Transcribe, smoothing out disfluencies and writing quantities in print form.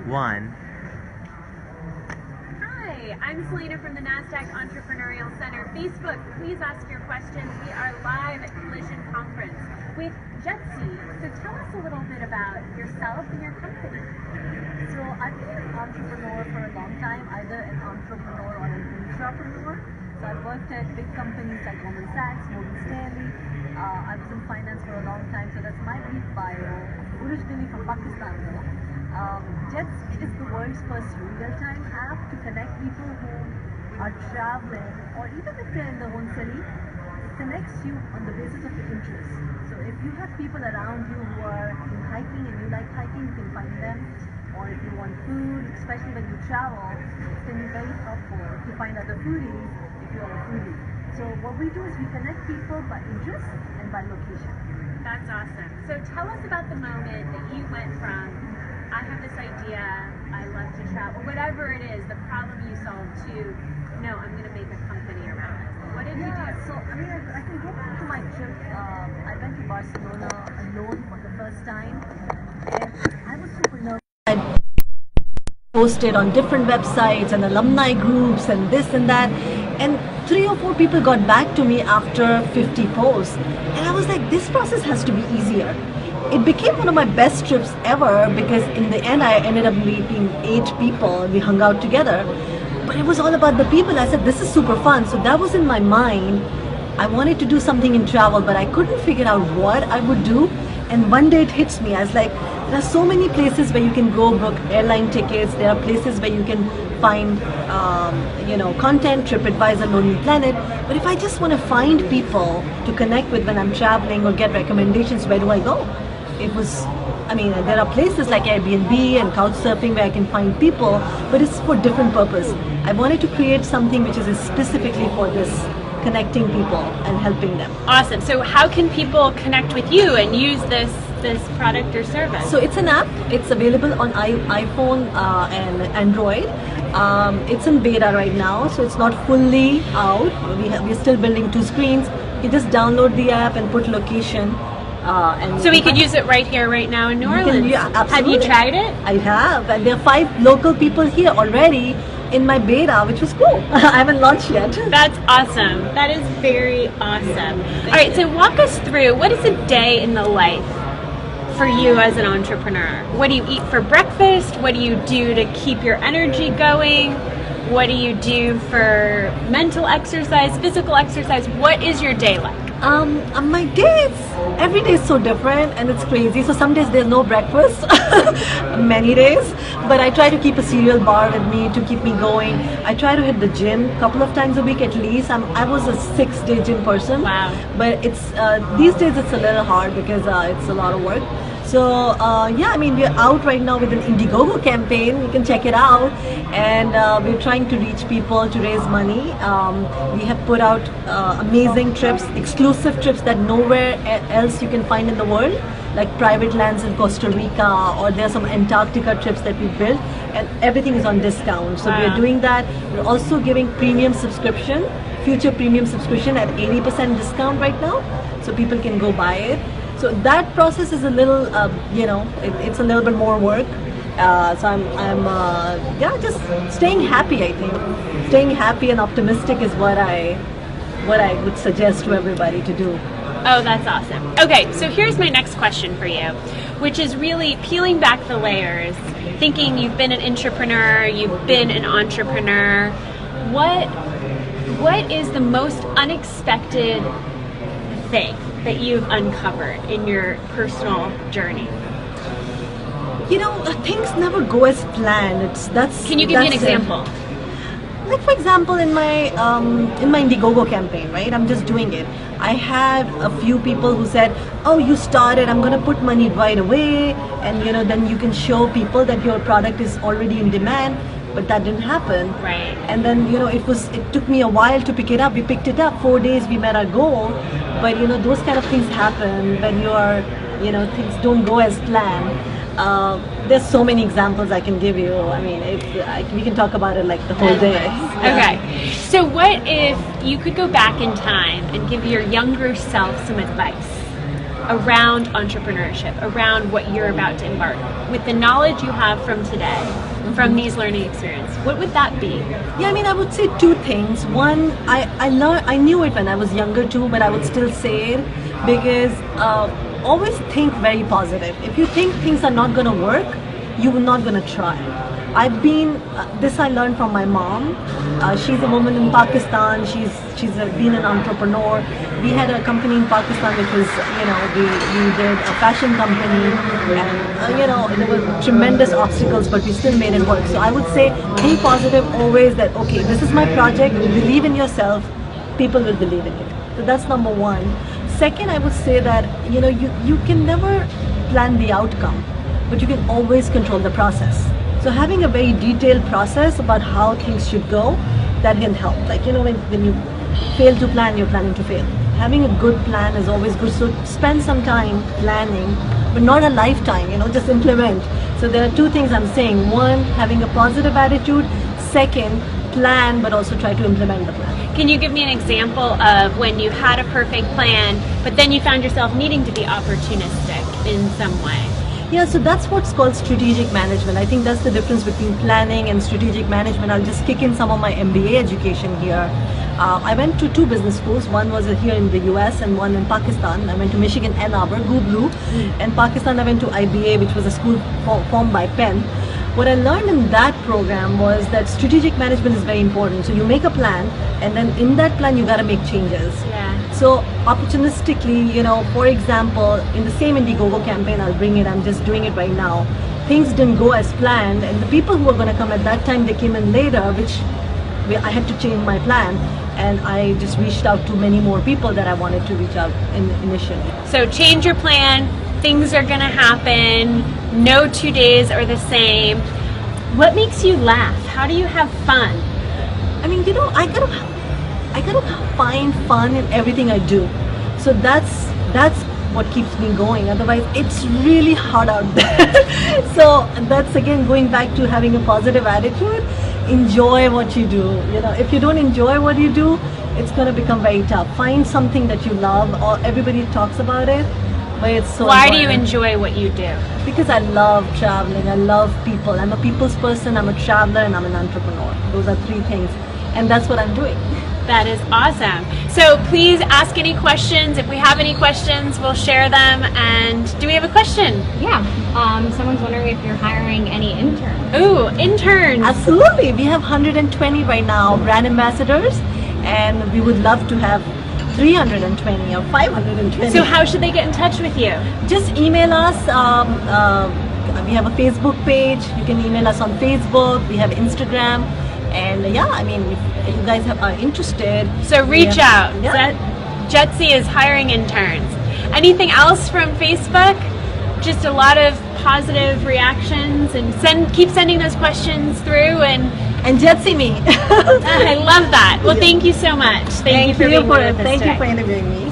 1. Hi, I'm Selena from the NASDAQ Entrepreneurial Center. Facebook, please ask your questions. We are live at Collision Conference with Jetsy. So tell us a little bit about yourself and your company. So I've been an entrepreneur for a long time, either an entrepreneur or an intrapreneur. So I've worked at big companies like Goldman Sachs, Morgan Stanley. I was in finance for a long time, so that's my brief bio. Originally from Pakistan though. Jetsy is the world's first real-time app to connect people who are traveling, or even if they're in their own city. It connects you on the basis of your interests. So if you have people around you who are in hiking and you like hiking, you can find them. Or if you want food, especially when you travel, it can be very helpful to find other foodies if you are a foodie. So what we do is we connect people by interest and by location. That's awesome. So tell us about the moment that you went from, I have this idea, I love to travel, whatever it is, the problem you solved, to, no, I'm going to make a company around it. What did you do? So I can go back to my trip. I went to Barcelona alone for the first time, and I was super nervous. I posted on different websites and alumni groups and this and that, and 3 or 4 people got back to me after 50 posts, and I was like, this process has to be easier. It became one of my best trips ever because in the end I ended up meeting 8 people. We hung out together, but it was all about the people. I said, this is super fun. So that was in my mind. I wanted to do something in travel, but I couldn't figure out what I would do. And one day it hits me. I was like, there are so many places where you can go book airline tickets. There are places where you can find, content, TripAdvisor, Lonely Planet. But if I just want to find people to connect with when I'm traveling or get recommendations, where do I go? There are places like Airbnb and Couchsurfing where I can find people, but it's for different purpose. I wanted to create something which is specifically for this, connecting people and helping them. Awesome. So how can people connect with you and use this product or service? So it's an app. It's available on iPhone and Android. It's in beta right now, so it's not fully out. We're still building 2 screens. You just download the app and put location. So we could use it right here, right now in New Orleans. Yeah, absolutely. Have you tried it? I have, and there are 5 local people here already in my beta, which was cool. I haven't launched yet. That's awesome. That is very awesome. All right, so walk us through, what is a day in the life for you as an entrepreneur? What do you eat for breakfast? What do you do to keep your energy going? What do you do for mental exercise, physical exercise? What is your day like? My days, every day is so different and it's crazy. So some days there's no breakfast, many days, but I try to keep a cereal bar with me to keep me going. I try to hit the gym a couple of times a week at least. I was a 6-day gym person. Wow. But it's these days it's a little hard because it's a lot of work. So we're out right now with an Indiegogo campaign. You can check it out, and we're trying to reach people to raise money. We have put out amazing trips, exclusive trips that nowhere else you can find in the world, like private lands in Costa Rica, or there's some Antarctica trips that we built, and everything is on discount. So we're doing that. We're also giving premium subscription, future premium subscription at 80% discount right now, so people can go buy it. So that process is a little, it's a little bit more work. So I'm just staying happy. I think staying happy and optimistic is what I would suggest to everybody to do. Oh, that's awesome. Okay, so here's my next question for you, which is really peeling back the layers, thinking you've been an intrapreneur, you've been an entrepreneur. What is the most unexpected thing that you've uncovered in your personal journey? Things never go as planned. Can you give me an example? Like for example, in my Indiegogo campaign, right? I'm just doing it. I had a few people who said, "Oh, you started. I'm gonna put money right away, and then you can show people that your product is already in demand." But that didn't happen. Right. And then it took me a while to pick it up. We picked it up 4 days. We met our goal. But those kind of things happen when things don't go as planned. There's so many examples I can give you. I mean, we can talk about it like the whole day. Okay. So what if you could go back in time and give your younger self some advice? around entrepreneurship, around what you're about to embark, with the knowledge you have from today, from these learning experiences, what would that be? Yeah, I mean, I would say two things. One, I knew it when I was younger too, but I would still say it because always think very positive. If you think things are not going to work, you're not going to try. This I learned from my mom. She's a woman in Pakistan. She's been an entrepreneur. We had a company in Pakistan which was, we did a fashion company, and there were tremendous obstacles, but we still made it work. So I would say, think positive always. That okay, this is my project. Believe in yourself. People will believe in it. So that's number one. Second, I would say that you can never plan the outcome, but you can always control the process. So having a very detailed process about how things should go, that can help. Like, when you fail to plan, you're planning to fail. Having a good plan is always good. So spend some time planning, but not a lifetime, just implement. So there are two things I'm saying. One, having a positive attitude. Second, plan, but also try to implement the plan. Can you give me an example of when you had a perfect plan, but then you found yourself needing to be opportunistic in some way? Yeah, so that's what's called strategic management. I think that's the difference between planning and strategic management. I'll just kick in some of my MBA education here. I went to two business schools. One was here in the US and one in Pakistan. I went to Michigan Ann Arbor, Gublu. And Pakistan, I went to IBA, which was a school formed by Penn. What I learned in that program was that strategic management is very important. So you make a plan, and then in that plan, you got to make changes. Yeah. So opportunistically, for example, in the same Indiegogo campaign, I'll bring it, I'm just doing it right now. Things didn't go as planned, and the people who were going to come at that time, they came in later, I had to change my plan. And I just reached out to many more people that I wanted to reach out initially. So change your plan. Things are going to happen. No 2 days are the same. What makes you laugh? How do you have fun? I mean, I gotta find fun in everything I do. So that's what keeps me going. Otherwise, it's really hard out there. So that's again going back to having a positive attitude. Enjoy what you do. If you don't enjoy what you do, it's gonna become very tough. Find something that you love, or everybody talks about it. It's so Why important. do you enjoy what you do? Because I love traveling, I love people. I'm a people's person, I'm a traveler, and I'm an entrepreneur. Those are three things, and that's what I'm doing. That is awesome. So please ask any questions. If we have any questions, we'll share them. And do we have a question? Yeah. Someone's wondering if you're hiring any interns. Ooh, interns. Absolutely. We have 120 right now, brand ambassadors, and we would love to have 320 or 520. So how should they get in touch with you? Just email us. We have a Facebook page. You can email us on Facebook. We have Instagram. And yeah, I mean, if you guys are interested. So reach out. Yeah. Jetsi is hiring interns. Anything else from Facebook? Just a lot of positive reactions, and keep sending those questions through, and Jetsi me. I love that. Well, thank you so much. Thank you for being with us today. Thank you for interviewing me.